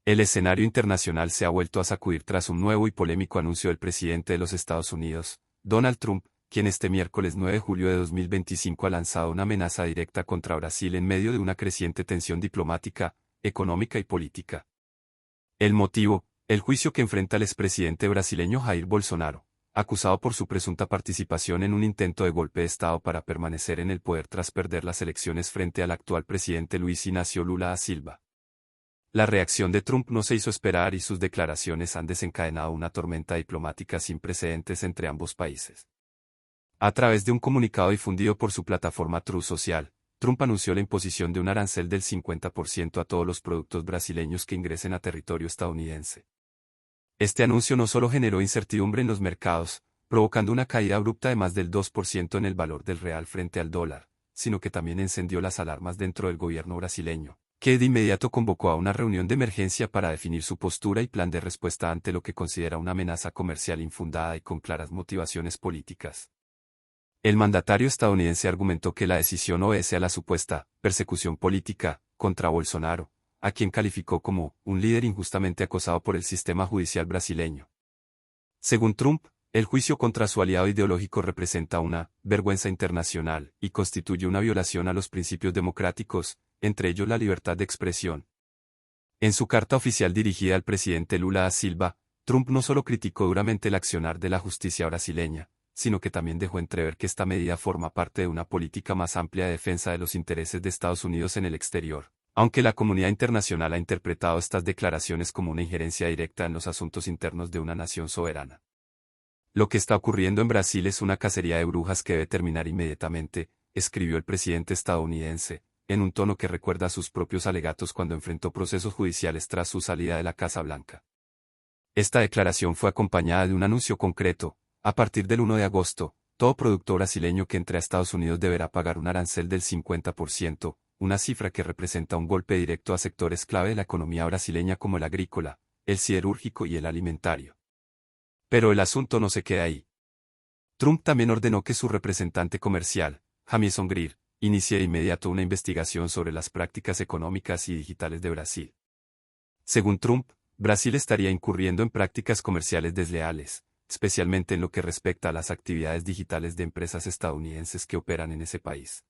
El escenario internacional se ha vuelto a sacudir tras un nuevo y polémico anuncio del presidente de los Estados Unidos, Donald Trump, quien este miércoles 9 de julio de 2025 ha lanzado una amenaza directa contra Brasil en medio de una creciente tensión diplomática, económica y política. El motivo, el juicio que enfrenta el expresidente brasileño Jair Bolsonaro, acusado por su presunta participación en un intento de golpe de Estado para permanecer en el poder tras perder las elecciones frente al actual presidente Luiz Inácio Lula da Silva. La reacción de Trump no se hizo esperar y sus declaraciones han desencadenado una tormenta diplomática sin precedentes entre ambos países. A través de un comunicado difundido por su plataforma Truth Social, Trump anunció la imposición de un arancel del 50% a todos los productos brasileños que ingresen a territorio estadounidense. Este anuncio no solo generó incertidumbre en los mercados, provocando una caída abrupta de más del 2% en el valor del real frente al dólar, sino que también encendió las alarmas dentro del gobierno brasileño, que de inmediato convocó a una reunión de emergencia para definir su postura y plan de respuesta ante lo que considera una amenaza comercial infundada y con claras motivaciones políticas. El mandatario estadounidense argumentó que la decisión obedece a la supuesta persecución política contra Bolsonaro, a quien calificó como un líder injustamente acosado por el sistema judicial brasileño. Según Trump, el juicio contra su aliado ideológico representa una vergüenza internacional y constituye una violación a los principios democráticos, entre ellos la libertad de expresión. En su carta oficial dirigida al presidente Lula da Silva, Trump no solo criticó duramente el accionar de la justicia brasileña, sino que también dejó entrever que esta medida forma parte de una política más amplia de defensa de los intereses de Estados Unidos en el exterior, aunque la comunidad internacional ha interpretado estas declaraciones como una injerencia directa en los asuntos internos de una nación soberana. Lo que está ocurriendo en Brasil es una cacería de brujas que debe terminar inmediatamente, escribió el presidente estadounidense, en un tono que recuerda a sus propios alegatos cuando enfrentó procesos judiciales tras su salida de la Casa Blanca. Esta declaración fue acompañada de un anuncio concreto: a partir del 1 de agosto, todo producto brasileño que entre a Estados Unidos deberá pagar un arancel del 50%, una cifra que representa un golpe directo a sectores clave de la economía brasileña como el agrícola, el siderúrgico y el alimentario. Pero el asunto no se queda ahí. Trump también ordenó que su representante comercial, Jamieson Greer, inicie de inmediato una investigación sobre las prácticas económicas y digitales de Brasil. Según Trump, Brasil estaría incurriendo en prácticas comerciales desleales, especialmente en lo que respecta a las actividades digitales de empresas estadounidenses que operan en ese país.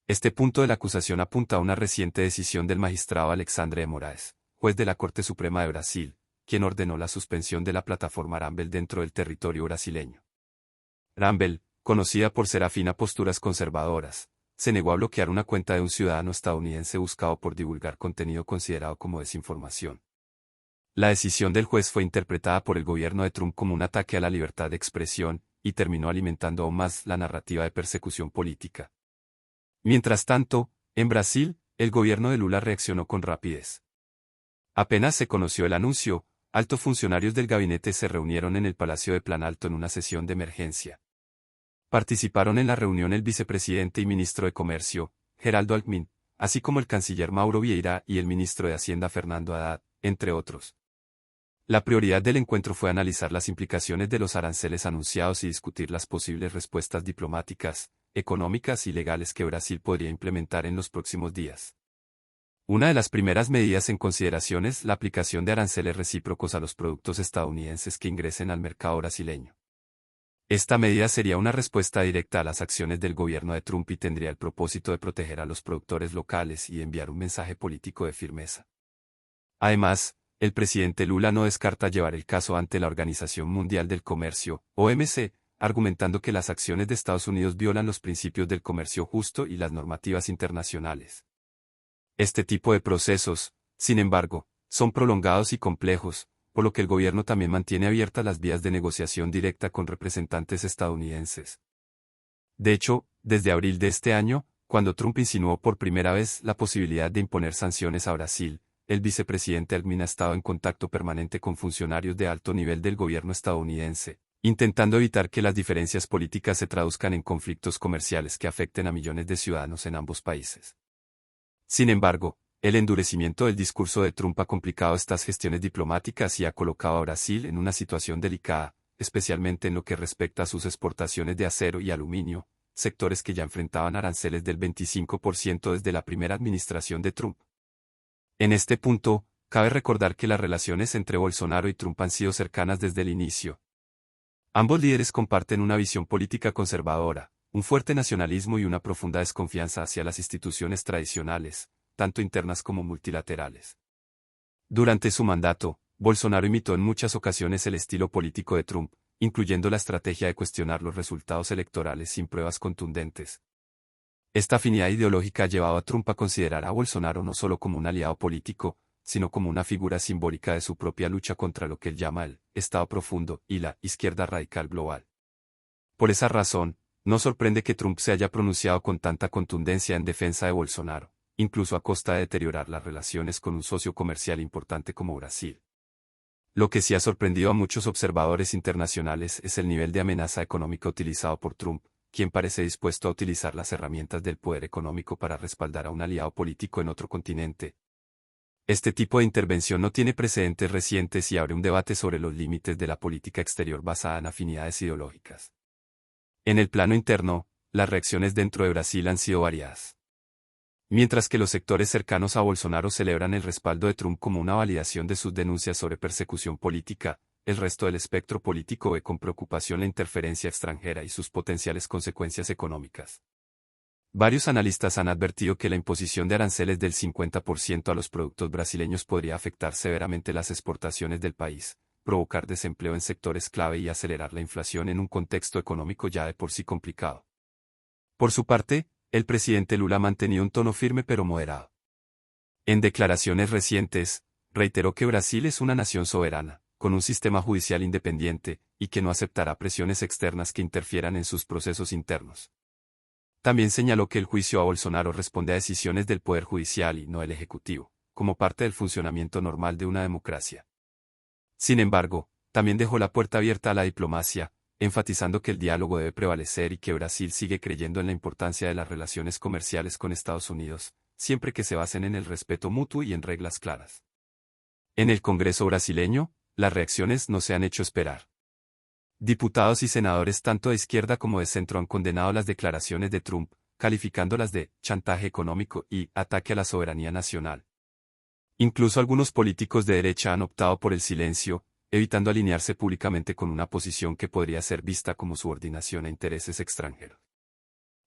Este punto de la acusación apunta a una reciente decisión del magistrado Alexandre de Moraes, juez de la Corte Suprema de Brasil, quien ordenó la suspensión de la plataforma Rumble dentro del territorio brasileño. Rumble, conocida por ser afín a posturas conservadoras, se negó a bloquear una cuenta de un ciudadano estadounidense buscado por divulgar contenido considerado como desinformación. La decisión del juez fue interpretada por el gobierno de Trump como un ataque a la libertad de expresión, y terminó alimentando aún más la narrativa de persecución política. Mientras tanto, en Brasil, el gobierno de Lula reaccionó con rapidez. Apenas se conoció el anuncio, altos funcionarios del gabinete se reunieron en el Palacio de Planalto en una sesión de emergencia. Participaron en la reunión el vicepresidente y ministro de Comercio, Geraldo Alckmin, así como el canciller Mauro Vieira y el ministro de Hacienda Fernando Haddad, entre otros. La prioridad del encuentro fue analizar las implicaciones de los aranceles anunciados y discutir las posibles respuestas diplomáticas, económicas y legales que Brasil podría implementar en los próximos días. Una de las primeras medidas en consideración es la aplicación de aranceles recíprocos a los productos estadounidenses que ingresen al mercado brasileño. Esta medida sería una respuesta directa a las acciones del gobierno de Trump y tendría el propósito de proteger a los productores locales y enviar un mensaje político de firmeza. Además, el presidente Lula no descarta llevar el caso ante la Organización Mundial del Comercio, OMC, argumentando que las acciones de Estados Unidos violan los principios del comercio justo y las normativas internacionales. Este tipo de procesos, sin embargo, son prolongados y complejos, por lo que el gobierno también mantiene abiertas las vías de negociación directa con representantes estadounidenses. De hecho, desde abril de este año, cuando Trump insinuó por primera vez la posibilidad de imponer sanciones a Brasil, el vicepresidente Alckmin ha estado en contacto permanente con funcionarios de alto nivel del gobierno estadounidense, intentando evitar que las diferencias políticas se traduzcan en conflictos comerciales que afecten a millones de ciudadanos en ambos países. Sin embargo, el endurecimiento del discurso de Trump ha complicado estas gestiones diplomáticas y ha colocado a Brasil en una situación delicada, especialmente en lo que respecta a sus exportaciones de acero y aluminio, sectores que ya enfrentaban aranceles del 25% desde la primera administración de Trump. En este punto, cabe recordar que las relaciones entre Bolsonaro y Trump han sido cercanas desde el inicio. Ambos líderes comparten una visión política conservadora, un fuerte nacionalismo y una profunda desconfianza hacia las instituciones tradicionales, tanto internas como multilaterales. Durante su mandato, Bolsonaro imitó en muchas ocasiones el estilo político de Trump, incluyendo la estrategia de cuestionar los resultados electorales sin pruebas contundentes. Esta afinidad ideológica ha llevado a Trump a considerar a Bolsonaro no solo como un aliado político, sino como una figura simbólica de su propia lucha contra lo que él llama el Estado profundo y la izquierda radical global. Por esa razón, no sorprende que Trump se haya pronunciado con tanta contundencia en defensa de Bolsonaro, incluso a costa de deteriorar las relaciones con un socio comercial importante como Brasil. Lo que sí ha sorprendido a muchos observadores internacionales es el nivel de amenaza económica utilizado por Trump, quien parece dispuesto a utilizar las herramientas del poder económico para respaldar a un aliado político en otro continente. Este tipo de intervención no tiene precedentes recientes y abre un debate sobre los límites de la política exterior basada en afinidades ideológicas. En el plano interno, las reacciones dentro de Brasil han sido variadas. Mientras que los sectores cercanos a Bolsonaro celebran el respaldo de Trump como una validación de sus denuncias sobre persecución política, el resto del espectro político ve con preocupación la interferencia extranjera y sus potenciales consecuencias económicas. Varios analistas han advertido que la imposición de aranceles del 50% a los productos brasileños podría afectar severamente las exportaciones del país, provocar desempleo en sectores clave y acelerar la inflación en un contexto económico ya de por sí complicado. Por su parte, el presidente Lula ha mantenido un tono firme pero moderado. En declaraciones recientes, reiteró que Brasil es una nación soberana, con un sistema judicial independiente, y que no aceptará presiones externas que interfieran en sus procesos internos. También señaló que el juicio a Bolsonaro responde a decisiones del Poder Judicial y no del Ejecutivo, como parte del funcionamiento normal de una democracia. Sin embargo, también dejó la puerta abierta a la diplomacia, enfatizando que el diálogo debe prevalecer y que Brasil sigue creyendo en la importancia de las relaciones comerciales con Estados Unidos, siempre que se basen en el respeto mutuo y en reglas claras. En el Congreso brasileño, las reacciones no se han hecho esperar. Diputados y senadores tanto de izquierda como de centro han condenado las declaraciones de Trump, calificándolas de chantaje económico y ataque a la soberanía nacional. Incluso algunos políticos de derecha han optado por el silencio, evitando alinearse públicamente con una posición que podría ser vista como subordinación a intereses extranjeros.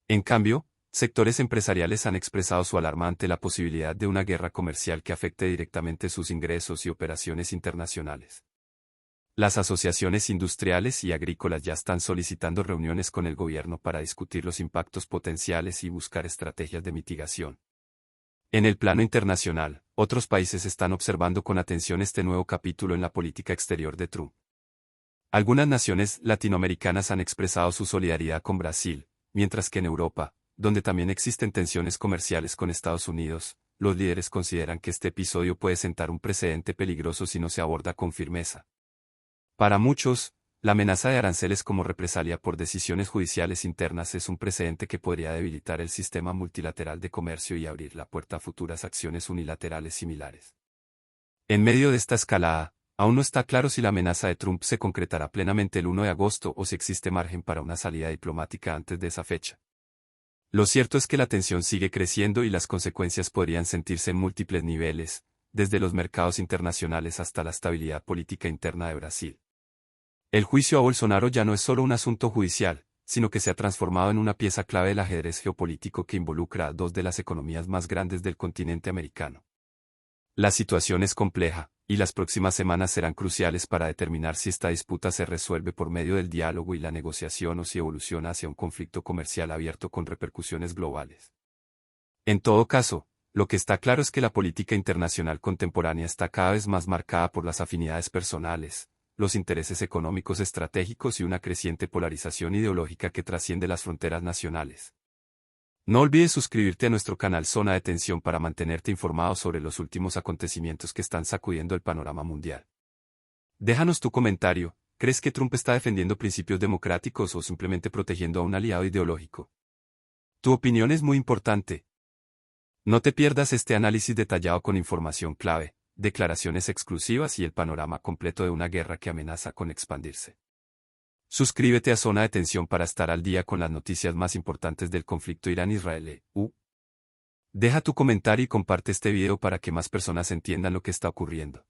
En cambio, sectores empresariales han expresado su alarma ante la posibilidad de una guerra comercial que afecte directamente sus ingresos y operaciones internacionales. Las asociaciones industriales y agrícolas ya están solicitando reuniones con el gobierno para discutir los impactos potenciales y buscar estrategias de mitigación. En el plano internacional, otros países están observando con atención este nuevo capítulo en la política exterior de Trump. Algunas naciones latinoamericanas han expresado su solidaridad con Brasil, mientras que en Europa, donde también existen tensiones comerciales con Estados Unidos, los líderes consideran que este episodio puede sentar un precedente peligroso si no se aborda con firmeza. Para muchos, la amenaza de aranceles como represalia por decisiones judiciales internas es un precedente que podría debilitar el sistema multilateral de comercio y abrir la puerta a futuras acciones unilaterales similares. En medio de esta escalada, aún no está claro si la amenaza de Trump se concretará plenamente el 1 de agosto o si existe margen para una salida diplomática antes de esa fecha. Lo cierto es que la tensión sigue creciendo y las consecuencias podrían sentirse en múltiples niveles, desde los mercados internacionales hasta la estabilidad política interna de Brasil. El juicio a Bolsonaro ya no es solo un asunto judicial, sino que se ha transformado en una pieza clave del ajedrez geopolítico que involucra a dos de las economías más grandes del continente americano. La situación es compleja, y las próximas semanas serán cruciales para determinar si esta disputa se resuelve por medio del diálogo y la negociación o si evoluciona hacia un conflicto comercial abierto con repercusiones globales. En todo caso, lo que está claro es que la política internacional contemporánea está cada vez más marcada por las afinidades personales, los intereses económicos estratégicos y una creciente polarización ideológica que trasciende las fronteras nacionales. No olvides suscribirte a nuestro canal Zona de Tensión para mantenerte informado sobre los últimos acontecimientos que están sacudiendo el panorama mundial. Déjanos tu comentario, ¿crees que Trump está defendiendo principios democráticos o simplemente protegiendo a un aliado ideológico? Tu opinión es muy importante. No te pierdas este análisis detallado con información clave, declaraciones exclusivas y el panorama completo de una guerra que amenaza con expandirse. Suscríbete a Zona de Tensión para estar al día con las noticias más importantes del conflicto Irán-Israel. Deja tu comentario y comparte este video para que más personas entiendan lo que está ocurriendo.